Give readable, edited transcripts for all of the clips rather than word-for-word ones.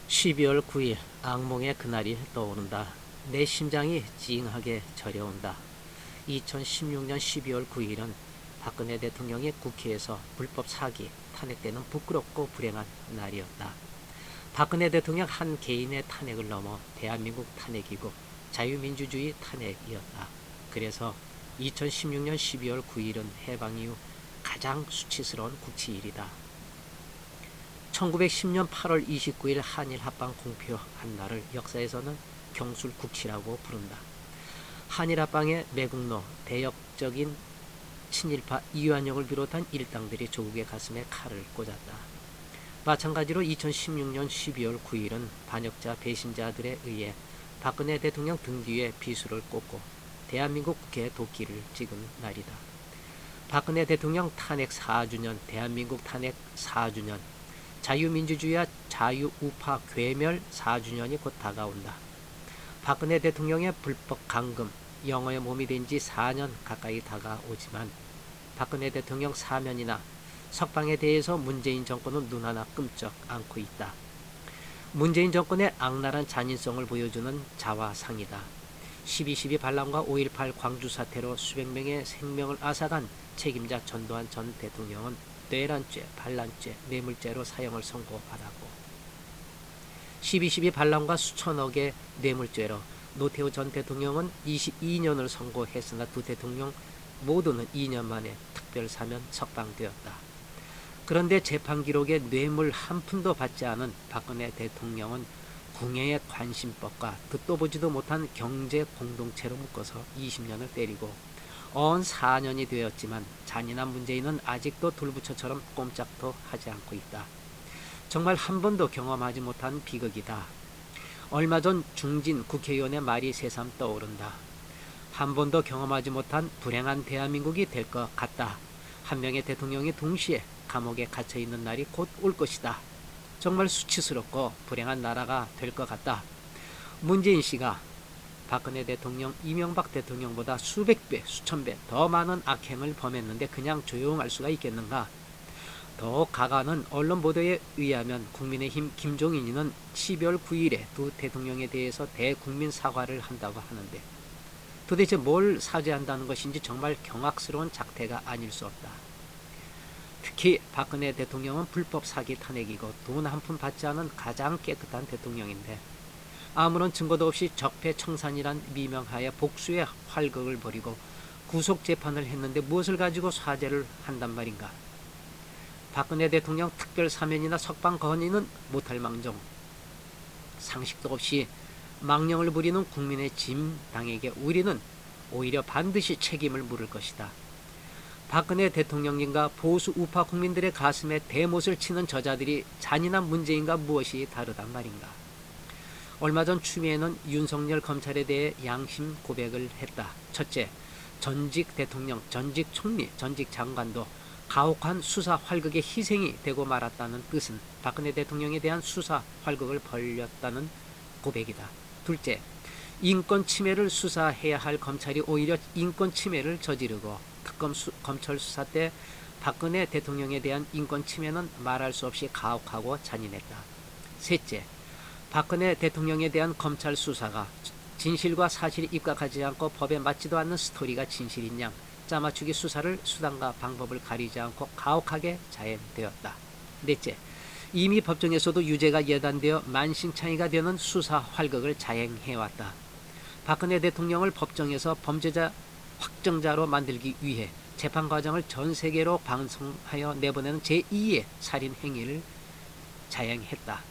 12월 9일 악몽의 그날이 떠오른다. 내 심장이 찡하게 저려온다. 2016년 12월 9일은 박근혜 대통령이 국회에서 불법 사기 탄핵되는 부끄럽고 불행한 날이었다. 박근혜 대통령 한 개인의 탄핵을 넘어 대한민국 탄핵이고 자유민주주의 탄핵이었다. 그래서 2016년 12월 9일은 해방 이후 가장 수치스러운 국치일이다. 1910년 8월 29일 한일 합방 공표한 날을 역사에서는 경술국치라고 부른다. 한일 합방의 매국노 대역적인 친일파 이완용을 비롯한 일당들이 조국의 가슴에 칼을 꽂았다. 마찬가지로 2016년 12월 9일은 반역자 배신자들에 의해 박근혜 대통령 등 뒤에 비수를 꽂고 대한민국 국회에 도끼를 찍은 날이다. 박근혜 대통령 탄핵 4주년, 대한민국 탄핵 4주년, 자유민주주의와 자유우파 괴멸 4주년이 곧 다가온다. 박근혜 대통령의 불법 감금, 영어의 몸이 된 지 4년 가까이 다가오지만 박근혜 대통령 사면이나 석방에 대해서 문재인 정권은 눈 하나 끔쩍 않고 있다. 문재인 정권의 악랄한 잔인성을 보여주는 자화상이다. 12.12 반란과 5.18 광주 사태로 수백 명의 생명을 앗아간 책임자 전두환 전 대통령은 뇌란죄, 반란죄, 뇌물죄로 사형을 선고받았고 12.12 반란과 수천억의 뇌물죄로 노태우 전 대통령은 22년을 선고했으나 두 대통령 모두는 2년 만에 특별사면 석방되었다. 그런데 재판 기록에 뇌물 한 푼도 받지 않은 박근혜 대통령은 궁예의 관심법과 듣도 보지도 못한 경제 공동체로 묶어서 20년을 때리고 언 4년이 되었지만 잔인한 문재인은 아직도 돌부처처럼 꼼짝도 하지 않고 있다. 정말 한 번도 경험하지 못한 비극이다. 얼마 전 중진 국회의원의 말이 새삼 떠오른다. 한 번도 경험하지 못한 불행한 대한민국이 될 것 같다. 한 명의 대통령이 동시에 감옥에 갇혀있는 날이 곧 올 것이다. 정말 수치스럽고 불행한 나라가 될 것 같다. 문재인 씨가 박근혜 대통령, 이명박 대통령보다 수백 배, 수천 배 더 많은 악행을 범했는데 그냥 조용할 수가 있겠는가? 더욱 가관은 언론 보도에 의하면 국민의힘 김종인이는 12월 9일에 두 대통령에 대해서 대국민 사과를 한다고 하는데 도대체 뭘 사죄한다는 것인지 정말 경악스러운 작태가 아닐 수 없다. 특히 박근혜 대통령은 불법 사기 탄핵이고 돈 한 푼 받지 않은 가장 깨끗한 대통령인데 아무런 증거도 없이 적폐청산이란 미명하에 복수의 활극을 벌이고 구속재판을 했는데 무엇을 가지고 사죄를 한단 말인가. 박근혜 대통령 특별사면이나 석방 건의는 못할 망정 상식도 없이 망령을 부리는 국민의 짐당에게 우리는 오히려 반드시 책임을 물을 것이다. 박근혜 대통령님과 보수 우파 국민들의 가슴에 대못을 치는 저자들이 잔인한 문재인과 무엇이 다르단 말인가. 얼마 전 추미애는 윤석열 검찰에 대해 양심 고백을 했다. 첫째, 전직 대통령, 전직 총리, 전직 장관도 가혹한 수사 활극의 희생이 되고 말았다는 뜻은 박근혜 대통령에 대한 수사 활극을 벌였다는 고백이다. 둘째, 인권 침해를 수사해야 할 검찰이 오히려 인권 침해를 저지르고 검찰 수사 때 박근혜 대통령에 대한 인권 침해는 말할 수 없이 가혹하고 잔인했다. 셋째, 박근혜 대통령에 대한 검찰 수사가 진실과 사실이 입각하지 않고 법에 맞지도 않는 스토리가 진실인 양 짜맞추기 수사를 수단과 방법을 가리지 않고 가혹하게 자행되었다. 넷째, 이미 법정에서도 유죄가 예단되어 만신창이가 되는 수사 활극을 자행해왔다. 박근혜 대통령을 법정에서 범죄자 확정자로 만들기 위해 재판 과정을 전 세계로 방송하여 내보내는 제2의 살인 행위를 자행했다.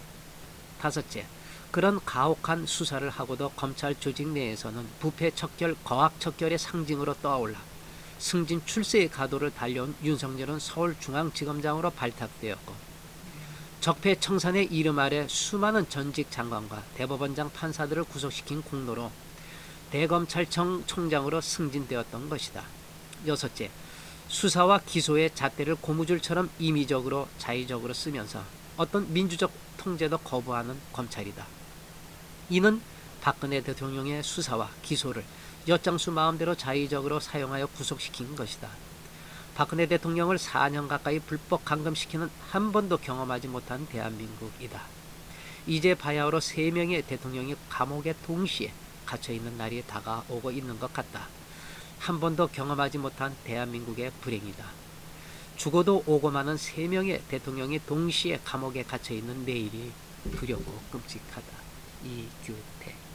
다섯째, 그런 가혹한 수사를 하고도 검찰 조직 내에서는 부패 척결, 거악 척결의 상징으로 떠올라 승진 출세의 가도를 달려온 윤석열은 서울중앙지검장으로 발탁되었고 적폐 청산의 이름 아래 수많은 전직 장관과 대법원장 판사들을 구속시킨 공로로 대검찰청 총장으로 승진되었던 것이다. 여섯째, 수사와 기소의 잣대를 고무줄처럼 임의적으로 자의적으로 쓰면서 어떤 민주적 통제도 거부하는 검찰이다. 이는 박근혜 대통령의 수사와 기소를 엿장수 마음대로 자의적으로 사용하여 구속시킨 것이다. 박근혜 대통령을 4년 가까이 불법 감금시키는 한 번도 경험하지 못한 대한민국이다. 이제 바야흐로 3명의 대통령이 감옥에 동시에 갇혀있는 날이 다가오고 있는 것 같다. 한 번도 경험하지 못한 대한민국의 불행이다. 죽어도 오고 마는 3명의 대통령이 동시에 감옥에 갇혀있는 내일이 두렵고 끔찍하다. 이규택.